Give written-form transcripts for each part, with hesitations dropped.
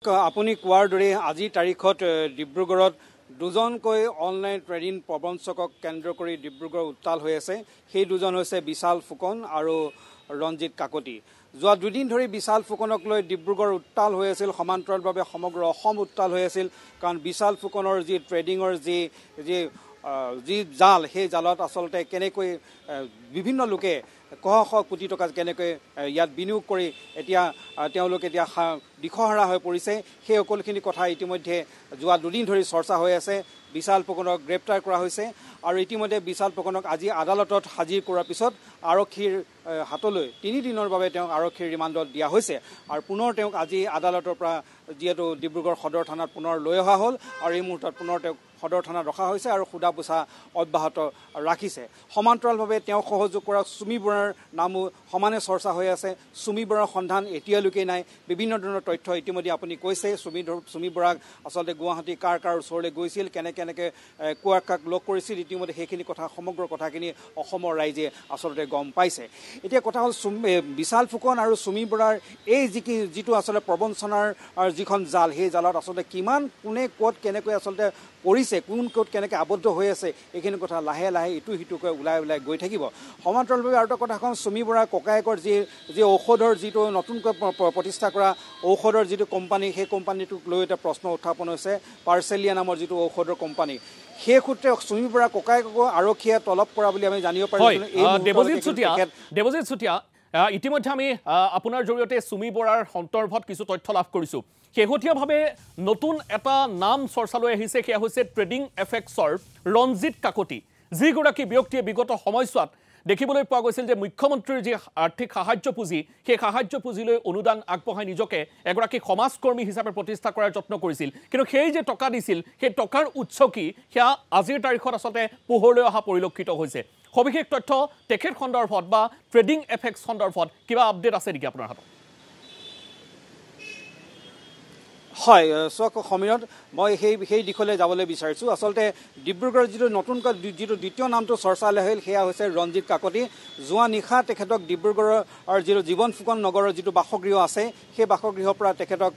আপুনি কোৱাৰ দৰে আজিৰ তাৰিখত ডিব্ৰুগড়ত দুজনকৈ অনলাইন ট্ৰেডিং প্ৰবঞ্চকক কেন্দ্ৰ কৰি ডিব্ৰুগড় উত্তাল হৈ আছে। সেই দুজন হৈছে বিশাল ফুকন আৰু ৰঞ্জিত কাকতি। যোৱা দুদিন ধৰি বিশাল ফুকনক লৈ ডিব্ৰুগড় উত্তাল হৈ আছিল, সমান্তৰালভাৱে সমগ্ৰ অসম উত্তাল হৈ আছিল। কাৰণ বিশাল ফুকনৰ যি ট্ৰেডিঙৰ যি জাল, সেই জালত আচলতে কেনেকৈ বিভিন্ন লোকে শ কোটি টকা কেনেকৈ ইয়াত বিনিয়োগ কৰি এতিয়া তেওঁলোকে দিশহাৰা হৈ পৰিছে, সেই সকলোখিনি কথা ইতিমধ্যে যোৱা দুদিন ধৰি চৰ্চা হৈ আছে। বিশাল ফুকনক গ্ৰেপ্তাৰ কৰা হৈছে আৰু ইতিমধ্যে বিশাল ফুকনক আজি আদালতত হাজিৰ কৰাৰ পিছত আৰক্ষীৰ হাতলৈ 3 দিনৰ বাবে তেওঁক আৰক্ষীৰ ৰিমাণ্ডত দিয়া হৈছে আৰু পুনৰ তেওঁক আজি আদালতৰ পৰা যিহেতু ডিব্ৰুগড় সদৰ থানাত পুনৰ লৈ অহা হ'ল আৰু এই মুহূৰ্তত পুনৰ তেওঁক সদৰ থানাত ৰখা হৈছে আৰু সোধা পোছা অব্যাহত ৰাখিছে। সমান্তৰালভাৱে তেওঁক সহযোগ কৰা চুমি বৰাৰ নামো সমানে চৰ্চা হৈ আছে। চুমি বৰাৰ সন্ধান এতিয়ালৈকে নাই। বিভিন্ন ধৰণৰ তথ্য ইতিমধ্যে আপুনি কৈছে। চুমি বৰাক আচলতে গুৱাহাটী কাৰ ওচৰলৈ গৈছিল, কেনেকৈ কাক লগ কৰিছিল, ইতিমধ্যে সেইখিনি কথা সমগ্ৰ কথাখিনি অসমৰ ৰাইজে আচলতে গম পাইছে। এতিয়া কথা হ'ল বিশাল ফুকন আৰু চুমি বৰাৰ এই যিটো আচলতে প্ৰবঞ্চনাৰ যিখন জাল, সেই জালত আচলতে কিমান কোনে ক'ত কেনেকৈ আচলতে পৰিছে, কোন ক'ত কেনেকৈ আবদ্ধ হৈ আছে, এইখিনি কথা লাহে লাহে ইটো সিটোকৈ ওলাই গৈ থাকিব। সমান্তৰালভাৱে আৰু এটা কথা কওঁ, চুমি বৰাৰ ককায়েকৰ যি ঔষধৰ যিটো নতুনকৈ প্ৰতিষ্ঠা কৰা ঔষধৰ যিটো কোম্পানী, সেই কোম্পানীটোক লৈ এটা প্ৰশ্ন উত্থাপন হৈছে। পাৰ্চেলিয়া নামৰ যিটো ঔষধৰ কোম্পানী, সেই সূত্ৰে চুমি বৰাৰ ককায়েককো আৰক্ষীয়ে তলব কৰা বুলি আমি জানিব পাৰিছোঁ। দেৱজিৎ চুতীয়া, ইতিমধ্যে আমি আপোনাৰ জৰিয়তে চুমি বৰাৰ সন্দৰ্ভত কিছু তথ্য লাভ কৰিছোঁ। শেহতীয়াভাৱে নতুন এটা নাম চৰ্চালৈ আহিছে, সেয়া হৈছে ট্ৰেডিং এফেক্সৰ ৰঞ্জিত কাকতি, যিগৰাকী ব্যক্তিয়ে বিগত সময়ছোৱাত দেখিবলৈ পোৱা গৈছিল যে মুখ্যমন্ত্ৰীৰ যি আৰ্থিক সাহায্য পুঁজি, সেই সাহায্য পুঁজিলৈ অনুদান আগবঢ়াই নিজকে এগৰাকী সমাজকৰ্মী হিচাপে প্ৰতিষ্ঠা কৰাৰ যত্ন কৰিছিল। কিন্তু সেই যে টকা দিছিল, সেই টকাৰ উৎস কি, সেয়া আজিৰ তাৰিখত আচলতে পোহৰলৈ অহা পৰিলক্ষিত হৈছে। সবিশেষ তথ্য তেখেত সন্দৰ্ভত বা ট্ৰেডিং এফেক্স সন্দৰ্ভত কিবা আপডেট আছে নেকি আপোনাৰ হাতত? হয়, চাওক সমীৰত, মই সেই দিশলৈ যাবলৈ বিচাৰিছোঁ। আচলতে ডিব্ৰুগড়ৰ যিটো নতুনকৈ দ্বিতীয় নামটো চৰ্চালৈ আহিল, সেয়া হৈছে ৰঞ্জিত কাকতি। যোৱা নিশা তেখেতক ডিব্ৰুগড়ৰ যিটো জীৱন ফুকন নগৰৰ যিটো বাসগৃহ আছে, সেই বাসগৃহৰ পৰা তেখেতক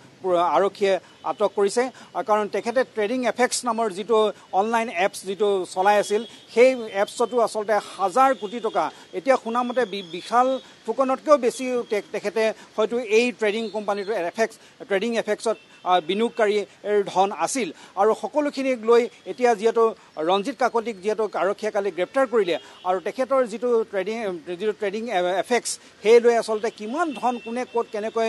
আৰক্ষীয়ে আটক কৰিছে। কাৰণ তেখেতে ট্ৰেডিং এফেক্স নামৰ যিটো অনলাইন এপছ যিটো চলাই আছিল, সেই এপছতো আচলতে 1000 কোটি টকা, এতিয়া শুনামতে বিশাল ফুকনতকৈও বেছি তেখেতে হয়তো এই ট্ৰেডিং কোম্পানীটো ট্ৰেডিং এফেক্সত বিনিয়োগকাৰীৰ ধন আছিল। আৰু সকলোখিনিক লৈ এতিয়া যিহেতু ৰঞ্জিত কাকতিক যিহেতু আৰক্ষীয়ে কালি গ্ৰেপ্তাৰ কৰিলে আৰু তেখেতৰ যিটো ট্ৰেডিং এফেক্স, সেই লৈ আচলতে কিমান ধন কোনে ক'ত কেনেকৈ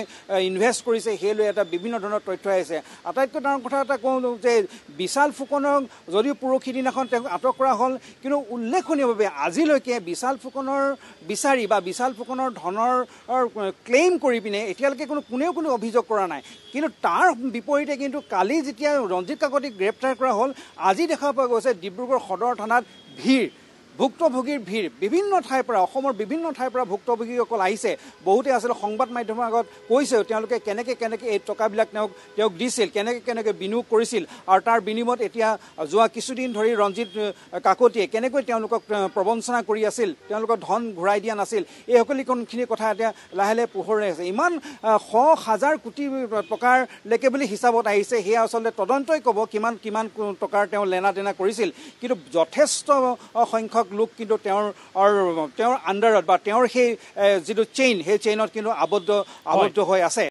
ইনভেষ্ট কৰিছে, সেই লৈ এটা বিভিন্ন ধৰণৰ তথ্য আহিছে। আটাইতকৈ ডাঙৰ কথা এটা কওঁ যে বিশাল ফুকনক যদিও পৰহি দিনাখন তেওঁক আটক কৰা হ'ল, কিন্তু উল্লেখনীয়ভাৱে আজিলৈকে বিশাল ফুকনৰ বিচাৰি বা বিশাল ফুকনৰ ধনৰ ক্লেইম কৰি পিনে এতিয়ালৈকে কোনেও অভিযোগ কৰা নাই। কিন্তু তাৰ বিপৰীতে কিন্তু কালি যেতিয়া ৰঞ্জিত কাকতিক গ্ৰেপ্তাৰ কৰা হ'ল, আজি দেখা পোৱা গৈছে ডিব্ৰুগড় সদৰ থানাত ভুক্তভোগীৰ ভিৰ। বিভিন্ন ঠাইৰ পৰা, অসমৰ বিভিন্ন ঠাইৰ পৰা ভুক্তভোগীসকল আহিছে। বহুতে আচলতে সংবাদ মাধ্যমৰ আগত কৈছে তেওঁলোকে কেনেকৈ এই টকাবিলাক তেওঁক দিছিল, কেনেকৈ বিনিয়োগ কৰিছিল আৰু তাৰ বিনিময়ত এতিয়া যোৱা কিছুদিন ধৰি ৰঞ্জিত কাকতিয়ে কেনেকৈ তেওঁলোকক প্ৰবঞ্চনা কৰি আছিল, তেওঁলোকৰ ধন ঘূৰাই দিয়া নাছিল, এই সকলোখিনি কথা এতিয়া লাহে লাহে পোহৰলৈ আছে। ইমান 100,000 কোটি টকাৰলৈকে বুলি হিচাপত আহিছে, সেয়া আচলতে তদন্তই ক'ব কিমান টকাৰ তেওঁ লেনা দেনা কৰিছিল। কিন্তু যথেষ্ট সংখ্যক লোক কিন্তু তেওঁৰ আণ্ডাৰত বা তেওঁৰ সেই যিটো চেইন, সেই চেইনত কিন্তু আবদ্ধ হৈ আছে।